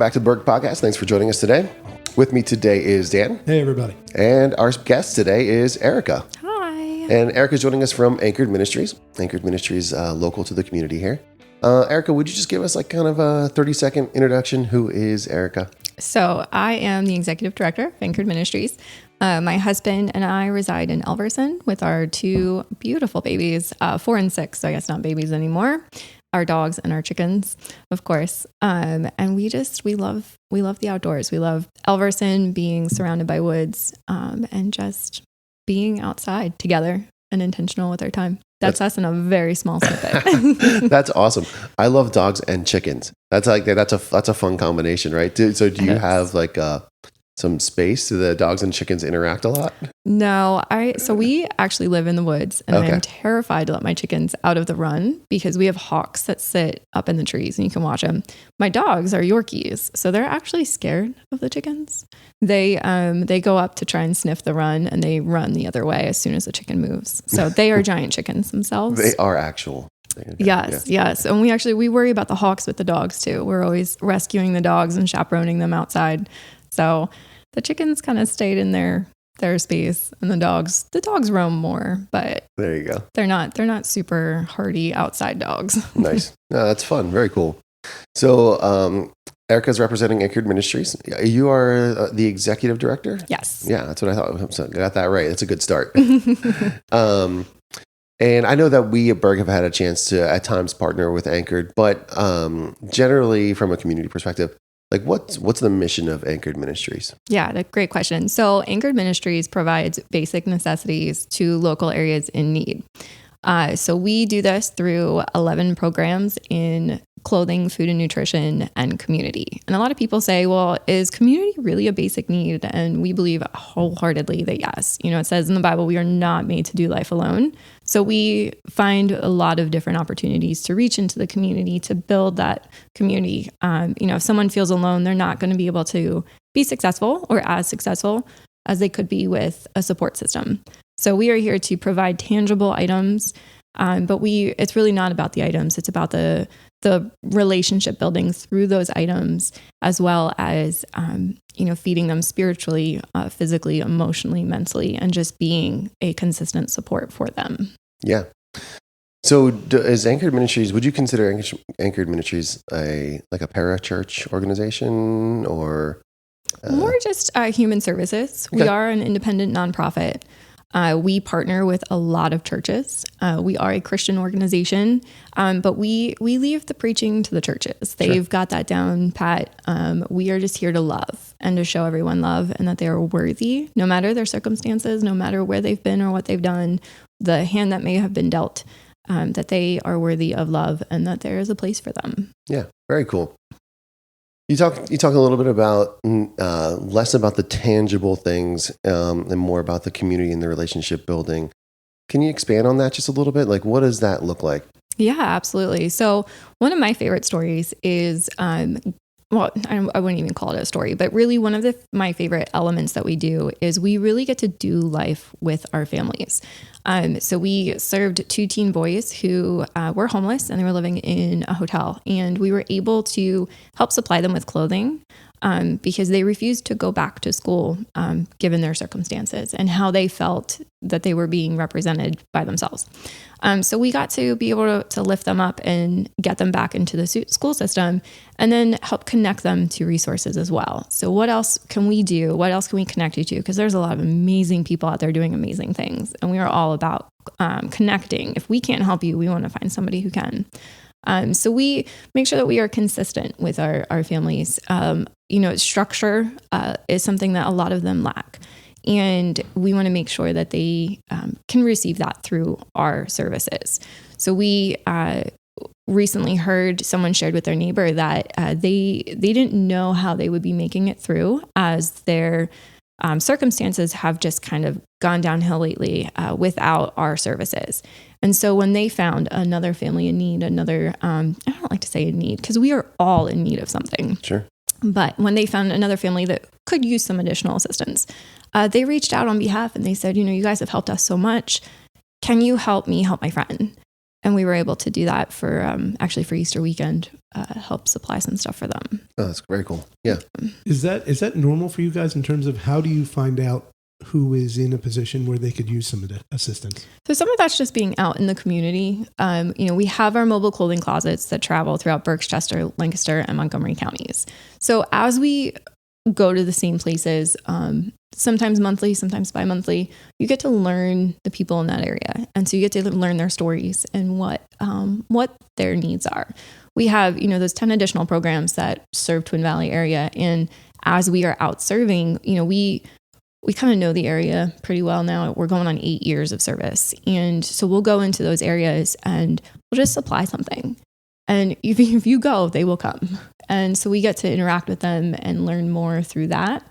back to the Berg Podcast. Thanks for joining us today. With me today is Dan. Hey, everybody. And our guest today is Erika. Hi. And Erika's joining us from Anchored Ministries. Anchored Ministries, local to the community here. Erika, would you just give us like kind of a 30-second introduction? Who is Erika? So I am the executive director of Anchored Ministries. My husband and I reside in Elverson with our two beautiful babies, 4 and 6. So I guess not babies anymore. Our dogs and our chickens, of course. And we love the outdoors. We love Elverson, being surrounded by woods, and just being outside together and intentional with our time. That's us in a very small snippet. That's awesome. I love dogs and chickens. That's a fun combination, right? So do you have like some space? Do the dogs and chickens interact a lot? No, so we actually live in the woods, and I'm terrified to let my chickens out of the run because we have hawks that sit up in the trees and you can watch them. My dogs are Yorkies, so they're actually scared of the chickens. They go up to try and sniff the run, and they run the other way as soon as the chicken moves. So they are giant chickens themselves. They are actual. Yes. And we worry about the hawks with the dogs too. We're always rescuing the dogs and chaperoning them outside. So the chickens kind of stayed in their space, and the dogs roam more, but there you go. They're not super hardy outside dogs. Nice. No, that's fun. Very cool. So, Erika's representing Anchored Ministries. You are the executive director? Yes. Yeah, that's what I thought. So I got that right. That's a good start. And I know that we at Berg have had a chance to at times partner with Anchored, but generally from a community perspective, like what's the mission of Anchored Ministries? Yeah, that's a great question. So Anchored Ministries provides basic necessities to local areas in need. So we do this through 11 programs in clothing, food and nutrition, and community. And a lot of people say, well, is community really a basic need? And we believe wholeheartedly that yes. It says in the Bible, we are not made to do life alone. So we find a lot of different opportunities to reach into the community, to build that community. If someone feels alone, they're not going to be able to be successful or as successful as they could be with a support system. So we are here to provide tangible items, but it's really not about the items. It's about the relationship building through those items, as well as, feeding them spiritually, physically, emotionally, mentally, and just being a consistent support for them. Yeah. So is Anchored Ministries, would you consider Anchored Ministries a para-church organization or? More just human services. Okay. We are an independent nonprofit. We partner with a lot of churches. We are a Christian organization, but we leave the preaching to the churches. They've got that down pat. We are just here to love and to show everyone love and that they are worthy, no matter their circumstances, no matter where they've been or what they've done, the hand that may have been dealt, that they are worthy of love and that there is a place for them. Yeah, very cool. You talk a little bit about less about the tangible things and more about the community and the relationship building. Can you expand on that just a little bit? Like, what does that look like? Yeah, absolutely. So one of my favorite stories is, I wouldn't even call it a story, but really one of my favorite elements that we do is we really get to do life with our families. So we served 2 teen boys who were homeless and they were living in a hotel, and we were able to help supply them with clothing because they refused to go back to school given their circumstances and how they felt that they were being represented by themselves. So we got to be able to lift them up and get them back into the school system and then help connect them to resources as well. So what else can we do? What else can we connect you to? Because there's a lot of amazing people out there doing amazing things, and we are all about connecting. If we can't help you, we want to find somebody who can. So we make sure that we are consistent with our families. Structure is something that a lot of them lack. And we want to make sure that they can receive that through our services. So we recently heard someone shared with their neighbor that they didn't know how they would be making it through as their circumstances have just kind of gone downhill lately without our services. And so when they found another family in need, I don't like to say in need because we are all in need of something. Sure. But when they found another family that could use some additional assistance, they reached out on behalf and they said, you guys have helped us so much. Can you help me help my friend? And we were able to do that for actually for Easter weekend, help supply some stuff for them. Oh, that's very cool. Yeah. Is that normal for you guys in terms of how do you find out who is in a position where they could use some assistance? So some of that's just being out in the community. We have our mobile clothing closets that travel throughout Berks, Chester, Lancaster, and Montgomery counties. So as we go to the same places, sometimes monthly, sometimes bi-monthly, you get to learn the people in that area. And so you get to learn their stories and what their needs are. We have, those 10 additional programs that serve Twin Valley area. And as we are out serving, we kind of know the area pretty well now. We're going on 8 years of service. And so we'll go into those areas and we'll just supply something. And if you go, they will come. And so we get to interact with them and learn more through that.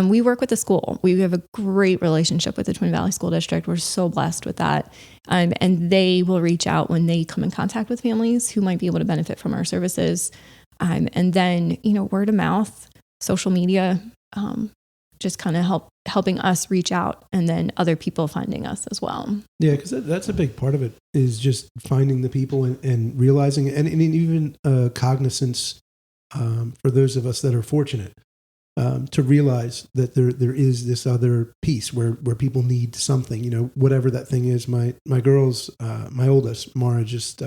We work with the school. We have a great relationship with the Twin Valley School District. We're so blessed with that. And they will reach out when they come in contact with families who might be able to benefit from our services. And then, word of mouth, social media, just kind of helping us reach out, and then other people finding us as well. Yeah, because that's a big part of it, is just finding the people and realizing, and even cognizance for those of us that are fortunate to realize that there is this other piece where people need something, whatever that thing is. My girls, my oldest, Mara, just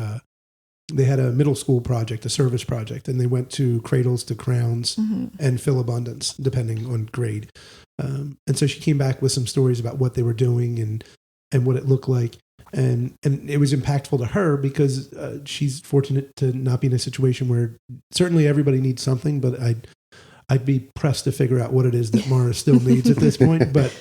they had a middle school project, a service project, and they went to Cradles to Crowns and Fill Abundance, depending on grade. And so she came back with some stories about what they were doing and what it looked like. And it was impactful to her because she's fortunate to not be in a situation where certainly everybody needs something, but I'd be pressed to figure out what it is that Mara still needs at this point. But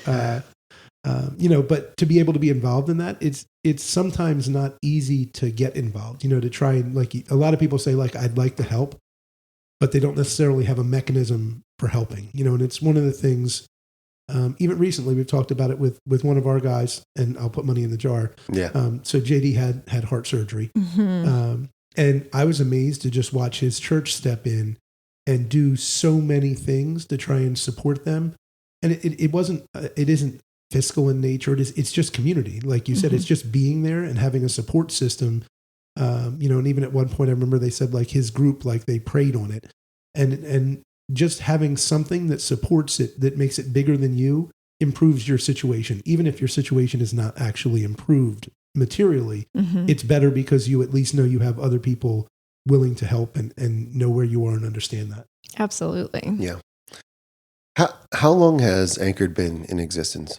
but to be able to be involved in that, it's sometimes not easy to get involved, to try and, like, a lot of people say, like, I'd like to help, but they don't necessarily have a mechanism for helping, and it's one of the things, even recently we've talked about it with one of our guys, and I'll put money in the jar. Yeah. So JD had heart surgery. And I was amazed to just watch his church step in and do so many things to try and support them. And it isn't fiscal in nature. It's just community. Like you said, it's just being there and having a support system. And even at one point, I remember they said, like, his group, like, they prayed on it, and just having something that supports it, that makes it bigger than you, improves your situation. Even if your situation is not actually improved materially, it's better because you at least know you have other people willing to help and know where you are and understand that. Absolutely. Yeah. How long has Anchored been in existence?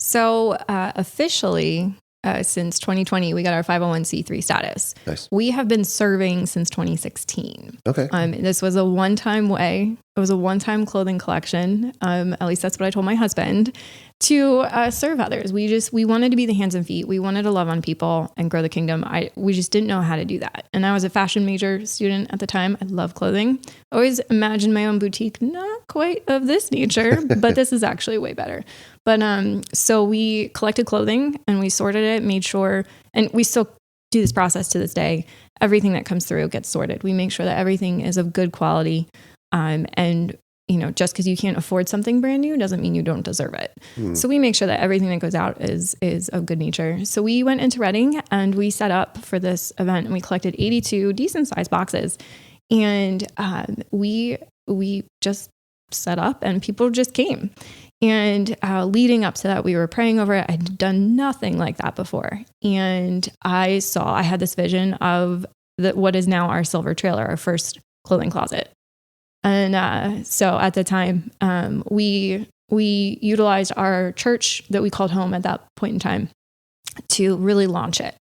So officially, since 2020, we got our 501c3 status. Nice. We have been serving since 2016. Okay. This was a one-time way. It was a one-time clothing collection. At least that's what I told my husband, to serve others. We wanted to be the hands and feet. We wanted to love on people and grow the kingdom. We just didn't know how to do that. And I was a fashion major student at the time. I love clothing. I always imagined my own boutique, not quite of this nature, but this is actually way better. But so we collected clothing and we sorted it, made sure, and we still do this process to this day. Everything that comes through gets sorted. We make sure that everything is of good quality. And just because you can't afford something brand new doesn't mean you don't deserve it. So we make sure that everything that goes out is of good nature. So we went into Reading and we set up for this event, and we collected 82 decent sized boxes. And we just set up and people just came. And leading up to that, we were praying over it. I'd done nothing like that before. And I had this vision of what is now our silver trailer, our first clothing closet. And so at the time, we utilized our church that we called home at that point in time to really launch it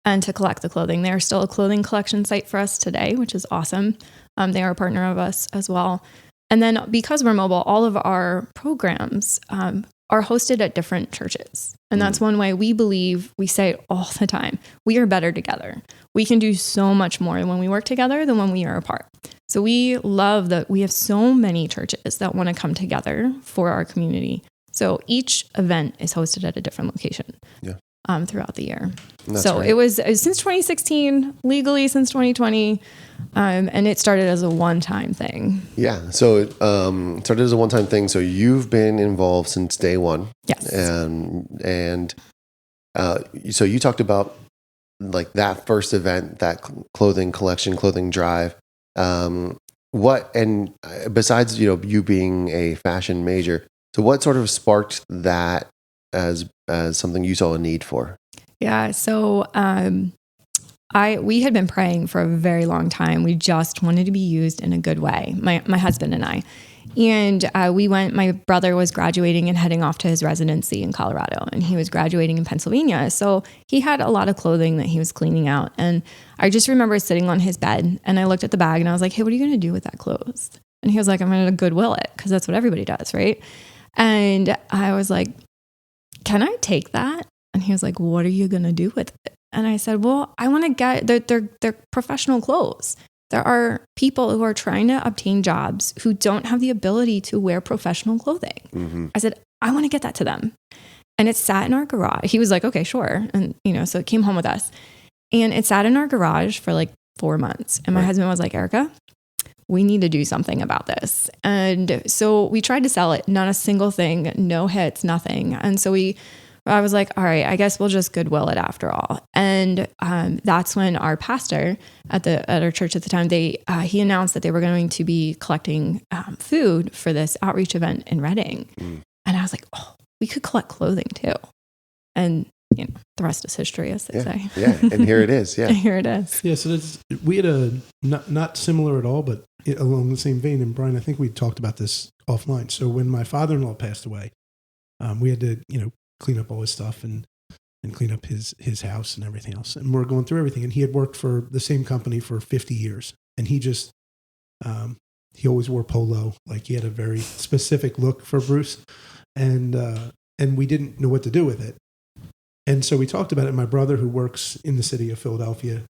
and to collect the clothing. They're still a clothing collection site for us today, which is awesome. They are a partner of us as well. And then because we're mobile, all of our programs are hosted at different churches. And that's one way we say it all the time, we are better together. We can do so much more when we work together than when we are apart. So we love that we have so many churches that want to come together for our community. So each event is hosted at a different location throughout the year. So it was since 2016, legally since 2020, and it started as a one-time thing. Yeah. So it started as a one-time thing. So you've been involved since day one. Yes. And so you talked about like that first event, that clothing collection, clothing drive, besides, you being a fashion major, so what sort of sparked that as something you saw a need for? Yeah. So, we had been praying for a very long time. We just wanted to be used in a good way. My husband and I. And my brother was graduating and heading off to his residency in Colorado, and he was graduating in Pennsylvania. So he had a lot of clothing that he was cleaning out. And I just remember sitting on his bed, and I looked at the bag and I was like, hey, what are you going to do with that clothes? And he was like, I'm going to Goodwill it, because that's what everybody does, right? And I was like, can I take that? And he was like, what are you going to do with it? And I said, well, I want to get, they're professional clothes. There are people who are trying to obtain jobs who don't have the ability to wear professional clothing. Mm-hmm. I said, I want to get that to them. And it sat in our garage. He was like, okay, sure. And, so it came home with us. And it sat in our garage for like 4 months. And my husband was like, Erika, we need to do something about this. And so we tried to sell it. Not a single thing, no hits, nothing. And so I was like, all right, I guess we'll just Goodwill it after all. And that's when our pastor at our church at the time, he announced that they were going to be collecting food for this outreach event in Reading. And I was like, oh, we could collect clothing too. And the rest is history, as they say. Yeah, and here it is. Yeah, here it is. Yeah, so we had a not similar at all, but along the same vein. And Brian, I think we talked about this offline. So when my father-in-law passed away, we had to clean up all his stuff and clean up his house and everything else. And we're going through everything. And he had worked for the same company for 50 years. And he just, he always wore polo. Like he had a very specific look for Bruce. And we didn't know what to do with it. And so we talked about it. My brother, who works in the city of Philadelphia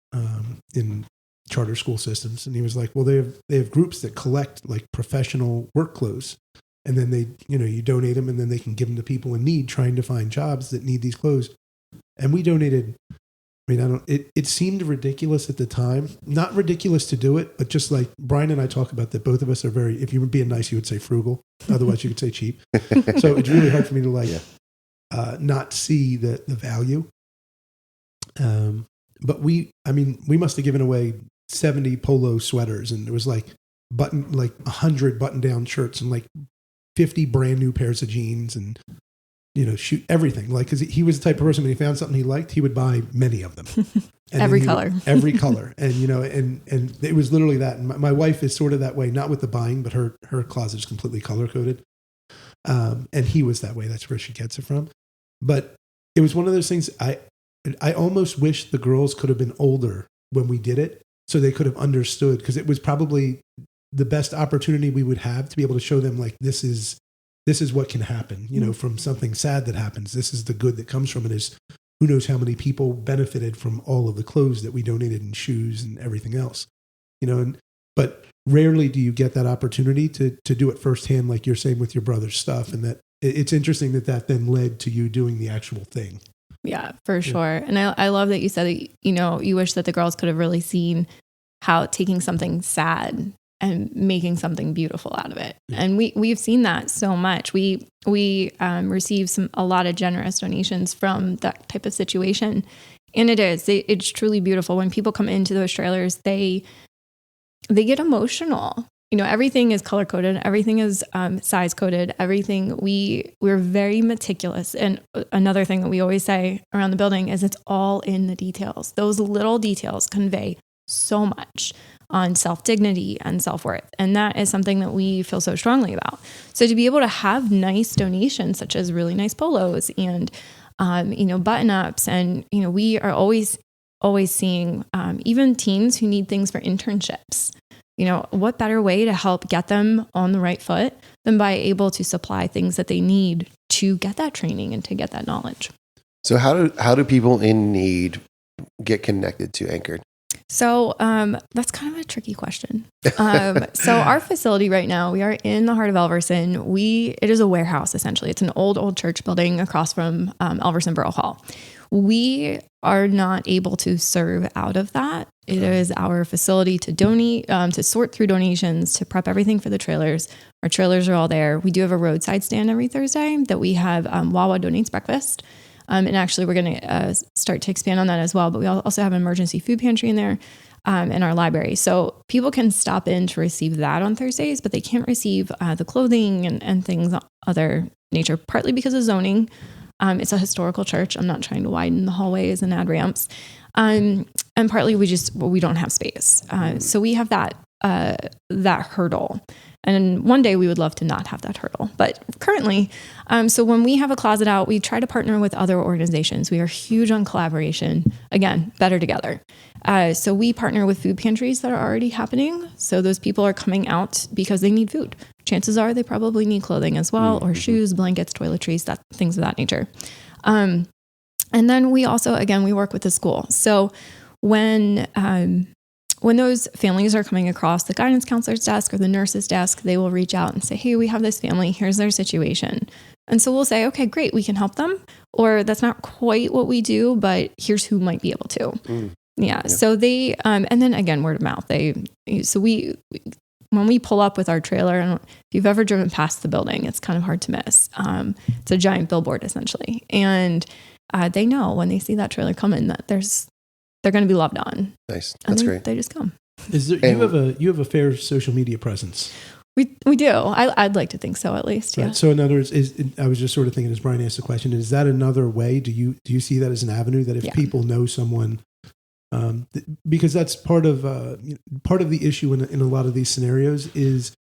in charter school systems. And he was like, well, they have groups that collect like professional work clothes. And then they, you donate them, and then they can give them to people in need trying to find jobs that need these clothes. And we donated, it seemed ridiculous at the time. Not ridiculous to do it, but just like Brian and I talk about that both of us are very, if you were being nice, you would say frugal. Otherwise you could say cheap. So it's really hard for me to not see the value. But we must have given away 70 polo sweaters, and there was like 100 button-down shirts and like 50 brand new pairs of jeans, and shoot everything. Like, because he was the type of person, when he found something he liked, he would buy many of them. Every color. And and it was literally that. And my wife is sort of that way, not with the buying, but her closet is completely color coded. And he was that way. That's where she gets it from. But it was one of those things. I almost wish the girls could have been older when we did it, so they could have understood, because it was probably the best opportunity we would have to be able to show them, like, this is what can happen, from something sad that happens. This is the good that comes from it. Is who knows how many people benefited from all of the clothes that we donated, and shoes and everything else, but rarely do you get that opportunity to do it firsthand, like you're saying with your brother's stuff. And that it's interesting that then led to you doing the actual thing. Yeah, for sure. And I love that you said that, you wish that the girls could have really seen how taking something sad and making something beautiful out of it. Yeah. And we've seen that so much. We received a lot of generous donations from that type of situation. And it's truly beautiful. When people come into those trailers, they get emotional. Everything is color coded. Everything is size coded. Everything. We're very meticulous. And another thing that we always say around the building is it's all in the details. Those little details convey so much on self-dignity and self-worth. And that is something that we feel so strongly about. So to be able to have nice donations, such as really nice polos and, button-ups, and, we are always seeing even teens who need things for internships. What better way to help get them on the right foot than by able to supply things that they need to get that training and to get that knowledge. So how do people in need get connected to Anchored? So that's kind of a tricky question. So our facility right now, we are in the heart of Elverson. It is a warehouse, essentially. It's an old church building across from Elverson Borough Hall. We are not able to serve out of that. It is our facility to donate, to sort through donations, to prep everything for the trailers. Our trailers are all there. We do have a roadside stand every Thursday that we have Wawa Donates Breakfast. And actually, we're going to start to expand on that as well. But we also have an emergency food pantry in there in our library. So people can stop in to receive that on Thursdays, but they can't receive the clothing and things other nature, partly because of zoning. It's a historical church. I'm not trying to widen the hallways and add ramps. And partly we don't have space. So we have that hurdle. And one day we would love to not have that hurdle. But currently, so when we have a closet out, we try to partner with other organizations. We are huge on collaboration. Again, better together. So we partner with food pantries that are already happening. So those people are coming out because they need food. Chances are they probably need clothing as well, or shoes, blankets, toiletries, things of that nature. And then we also, again, we work with the school. So when those families are coming across the guidance counselor's desk or the nurse's desk, they will reach out and say, hey, we have this family, here's their situation. And so we'll say, okay, great, we can help them. Or that's not quite what we do, but here's who might be able to. Yeah. So they, and then again, word of mouth. When we pull up with our trailer, if you've ever driven past the building, it's kind of hard to miss. It's a giant billboard essentially. And they know when they see that trailer coming that they're going to be loved on. Nice. That's great. They just come. You have a fair social media presence? We do. I'd like to think so, at least. Yeah. Right. So in other words, I was just sort of thinking as Brian asked the question, is that another way? Do you see that as an avenue that if people know someone, because that's part of the issue in a lot of these scenarios is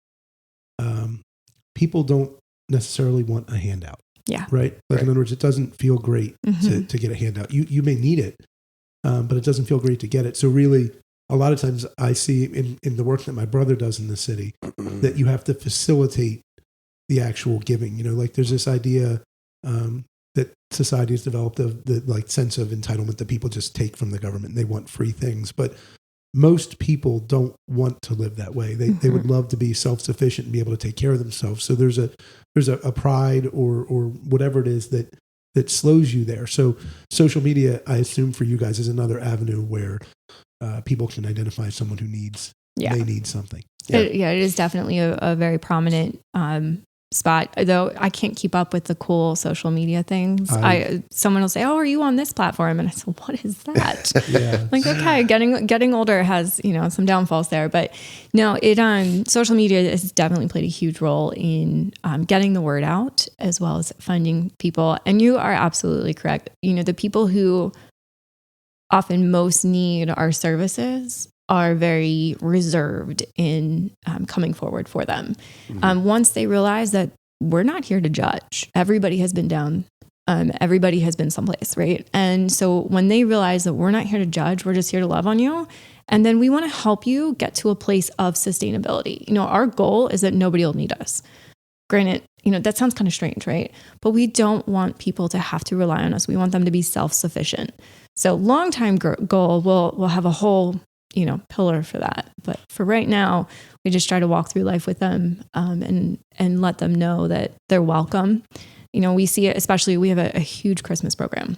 people don't necessarily want a handout. Yeah. Right. Like in other words, it doesn't feel great to get a handout. You may need it, but it doesn't feel great to get it. So really, a lot of times I see in the work that my brother does in the city that you have to facilitate the actual giving. Like there's this idea that society has developed of the like sense of entitlement that people just take from the government and they want free things. But most people don't want to live that way. They would love to be self-sufficient and be able to take care of themselves. So there's a pride or whatever it is that slows you there. So social media, I assume for you guys, is another avenue where people can identify someone who they need something. Yeah. It is definitely a very prominent spot, though I can't keep up with the cool social media things. Someone will say, oh, are you on this platform? And I said, what is that? Like, okay, getting older has, some downfalls there, but no, social media has definitely played a huge role in getting the word out as well as finding people. And you are absolutely correct. The people who often most need our services are very reserved in coming forward for them. Once they realize that we're not here to judge, everybody has been down, everybody has been someplace, right? And so when they realize that we're not here to judge, we're just here to love on you, and then we want to help you get to a place of sustainability. Our goal is that nobody will need us. Granted, that sounds kind of strange, right? But we don't want people to have to rely on us. We want them to be self-sufficient. So long-time goal, we'll have a whole pillar for that. But for right now, we just try to walk through life with them and let them know that they're welcome. We see it, especially we have a huge Christmas program.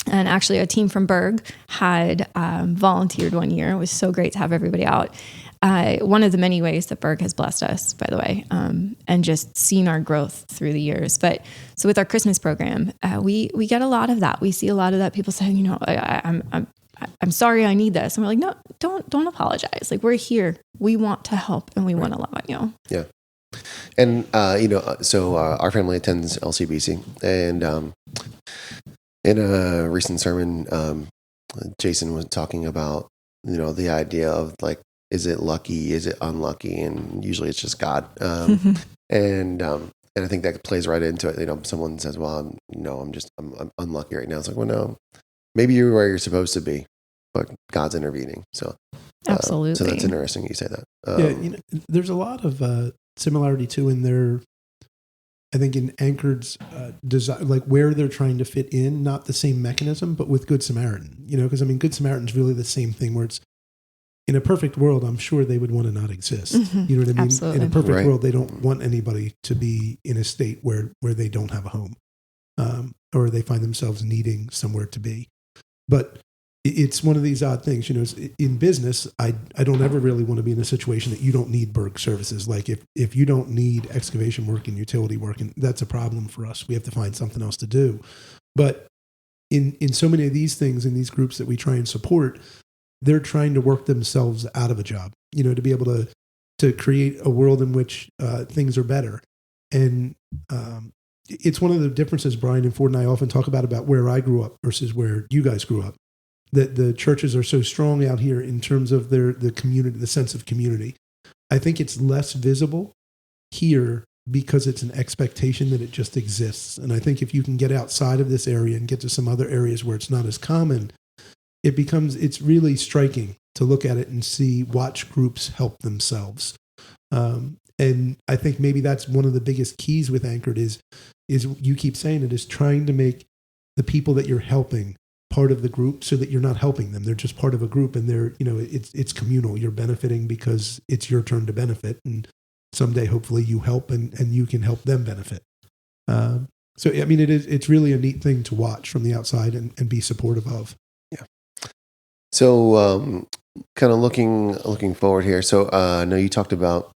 And actually a team from Berg had volunteered one year. It was so great to have everybody out. One of the many ways that Berg has blessed us, by the way, and just seen our growth through the years. But so with our Christmas program, we get a lot of that. We see a lot of that. People saying, I'm sorry, I need this. And we're like, no, don't apologize. Like, we're here. We want to help and we want to love on you. Yeah. And, so our family attends LCBC, and in a recent sermon, Jason was talking about, the idea of like, is it lucky? Is it unlucky? And usually it's just God. And I think that plays right into it. Someone says, well, I'm unlucky right now. It's like, well, no, maybe you're where you're supposed to be, but God's intervening. So absolutely. So that's interesting you say that. There's a lot of similarity too in their, I think in Anchored's design, like where they're trying to fit in, not the same mechanism, but with Good Samaritan, because Good Samaritan's really the same thing where it's, in a perfect world, I'm sure they would want to not exist. You know what I mean? Absolutely. In a perfect world, they don't want anybody to be in a state where they don't have a home, or they find themselves needing somewhere to be. But it's one of these odd things, in business, I don't ever really want to be in a situation that you don't need Berg services. Like if you don't need excavation work and utility work, and that's a problem for us. We have to find something else to do. But in so many of these things, in these groups that we try and support, they're trying to work themselves out of a job, to be able to create a world in which things are better. And it's one of the differences Brian and Ford and I often talk about where I grew up versus where you guys grew up. That the churches are so strong out here in terms of the community, the sense of community. I think it's less visible here because it's an expectation that it just exists. And I think if you can get outside of this area and get to some other areas where it's not as common, it's really striking to look at it and watch groups help themselves. And I think maybe that's one of the biggest keys with Anchored is you keep saying it, is trying to make the people that you're helping part of the group so that you're not helping them. They're just part of a group, and it's communal. You're benefiting because it's your turn to benefit. And someday, hopefully you help and you can help them benefit. So, I mean, it's really a neat thing to watch from the outside and be supportive of. Yeah. So, kind of looking forward here. So, I know you talked about,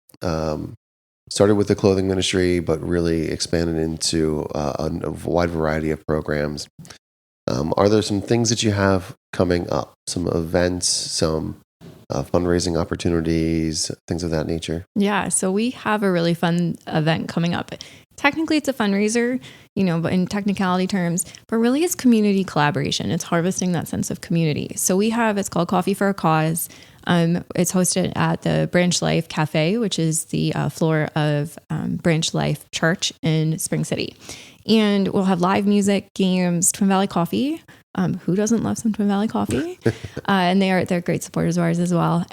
started with the clothing ministry, but really expanded into a wide variety of programs. Are there some things that you have coming up? Some events, some fundraising opportunities, things of that nature? Yeah, so we have a really fun event coming up. Technically, it's a fundraiser, but in technicality terms, but really it's community collaboration. It's harvesting that sense of community. So it's called Coffee for a Cause. It's hosted at the Branch Life Cafe, which is the floor of Branch Life Church in Spring City. And we'll have live music, games, Twin Valley Coffee. Who doesn't love some Twin Valley Coffee? And they're great supporters of ours as well.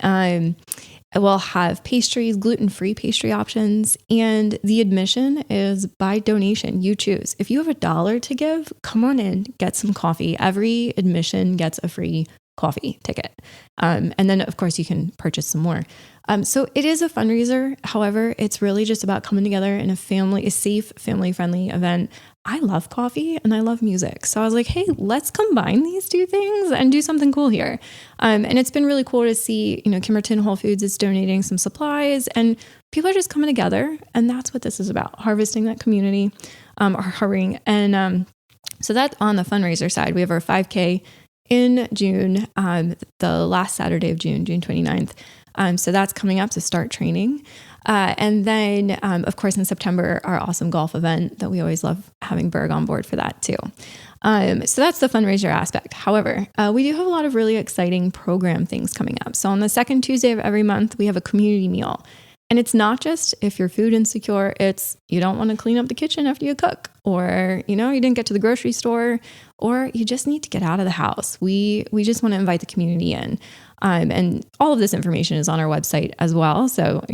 We'll have pastries, gluten-free pastry options, and the admission is by donation. You choose. If you have $1 to give, come on in, get some coffee. Every admission gets a free coffee ticket. And then, of course, you can purchase some more. So it is a fundraiser. However, it's really just about coming together in a safe, family-friendly event. I love coffee and I love music. So I was like, hey, let's combine these two things and do something cool here. And it's been really cool to see, Kimmerton Whole Foods is donating some supplies and people are just coming together. And that's what this is about, harvesting that community, or hurrying. And so that's on the fundraiser side. We have our 5K in June, the last Saturday of June 29th. So that's coming up to start training. And then, of course, in September, our awesome golf event that we always love having Berg on board for that too. So that's the fundraiser aspect. However, we do have a lot of really exciting program things coming up. So on the second Tuesday of every month, we have a community meal. And it's not just if you're food insecure, it's you don't want to clean up the kitchen after you cook, or, you didn't get to the grocery store, or you just need to get out of the house. We just want to invite the community in. And all of this information is on our website as well. So,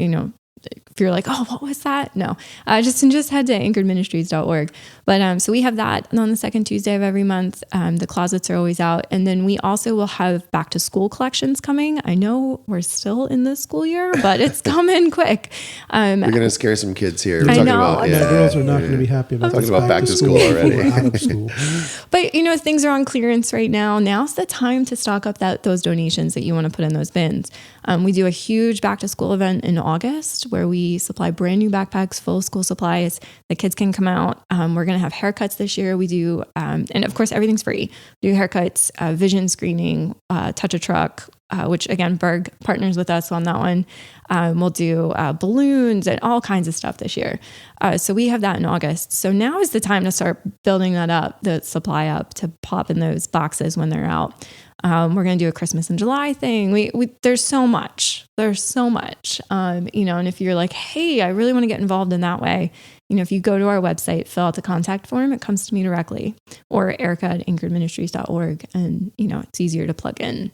if you're like, oh, what was that? No, just head to anchoredministries.org. But so we have that on the second Tuesday of every month. The closets are always out. And then we also will have back to school collections coming. I know we're still in the school year, but it's coming quick. We're going to scare some kids here. I know. The girls are not going to be happy about talking about back to school already. Out of school. But, things are on clearance right now. Now's the time to stock up those donations that you want to put in those bins. We do a huge back to school event in August where we supply brand new backpacks full of school supplies. The kids can come out. We're going to have haircuts this year. We do, and of course, everything's free. We do haircuts, vision screening, touch a truck, which again, Berg partners with us on that one. We'll do balloons and all kinds of stuff this year. So we have that in August. So now is the time to start building that up, the supply up to pop in those boxes when they're out. We're going to do a Christmas in July thing. There's so much. And if you're like, hey, I really want to get involved in that way, if you go to our website, fill out the contact form, it comes to me directly, or Erika at anchoredministries.org. And, it's easier to plug in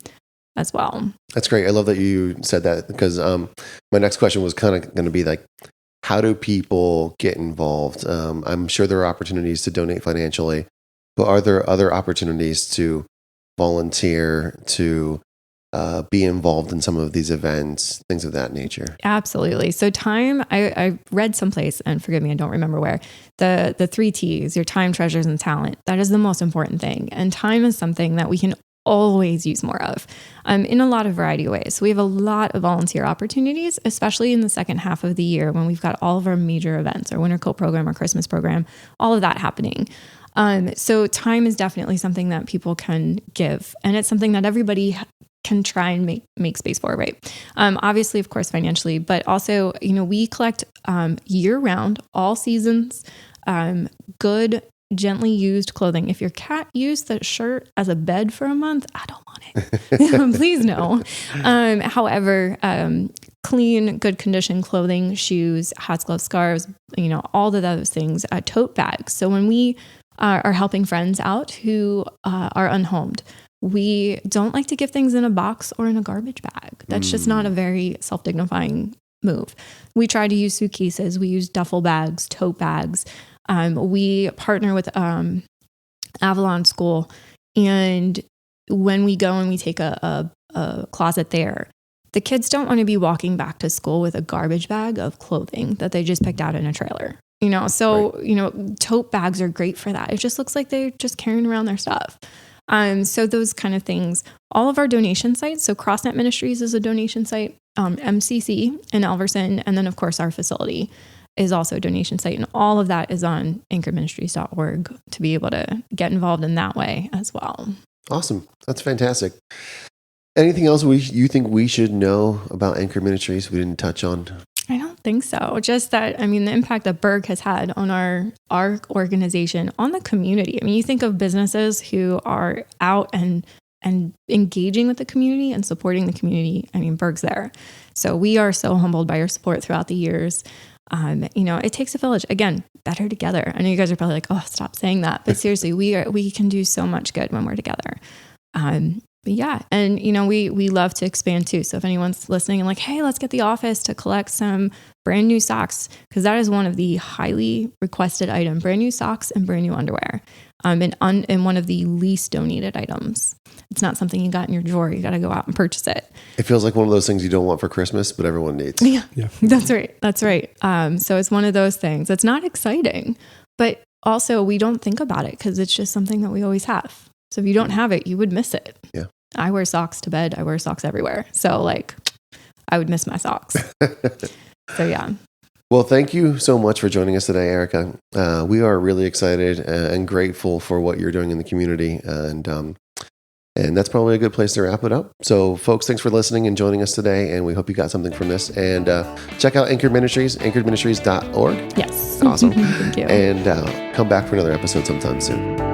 as well. That's great. I love that you said that, because my next question was kind of going to be like, how do people get involved? I'm sure there are opportunities to donate financially, but are there other opportunities to volunteer, to be involved in some of these events, things of that nature? Absolutely. So time, I read someplace, and forgive me, I don't remember where, the 3 T's, your time, treasures, and talent. That is the most important thing. And time is something that we can always use more of in a lot of variety of ways. So we have a lot of volunteer opportunities, especially in the second half of the year when we've got all of our major events, our winter coat program, our Christmas program, all of that happening. So time is definitely something that people can give, and it's something that everybody can try and make space for, right? Obviously, of course, financially, but also, we collect year round, all seasons, good, gently used clothing. If your cat used the shirt as a bed for a month, I don't want it. Please no. However, clean, good condition clothing, shoes, hats, gloves, scarves, all of those things, tote bags. So when we are helping friends out who are unhomed, we don't like to give things in a box or in a garbage bag. That's just not a very self-dignifying move. We try to use suitcases. We use duffel bags, tote bags. We partner with Avalon School. And when we go and we take a closet there, the kids don't want to be walking back to school with a garbage bag of clothing that they just picked out in a trailer. So, right. Tote bags are great for that. It just looks like they're just carrying around their stuff. So those kind of things, all of our donation sites. So CrossNet Ministries is a donation site, MCC in Elverson. And then of course our facility is also a donation site. And all of that is on anchoredministries.org to be able to get involved in that way as well. Awesome. That's fantastic. Anything else you think we should know about Anchored Ministries we didn't touch on? I don't think so. Just that, the impact that Berg has had on our organization, on the community. You think of businesses who are out and engaging with the community and supporting the community. Berg's there. So we are so humbled by your support throughout the years. It takes a village. Again, better together. I know you guys are probably like, oh, stop saying that. But seriously, we can do so much good when we're together. But yeah, and we love to expand too. So if anyone's listening and like, hey, let's get the office to collect some brand new socks, because that is one of the highly requested items, brand new socks and brand new underwear, and one of the least donated items. It's not something you got in your drawer. You got to go out and purchase it. It feels like one of those things you don't want for Christmas, but everyone needs. Yeah. That's right. So it's one of those things. It's not exciting, but also we don't think about it because it's just something that we always have. So if you don't have it, you would miss it. Yeah. I wear socks to bed. I wear socks everywhere. So I would miss my socks. So yeah. Well, thank you so much for joining us today, Erika. We are really excited and grateful for what you're doing in the community. And that's probably a good place to wrap it up. So folks, thanks for listening and joining us today. And we hope you got something from this. And check out Anchored Ministries, anchoredministries.org. Yes. Awesome. Thank you. And come back for another episode sometime soon.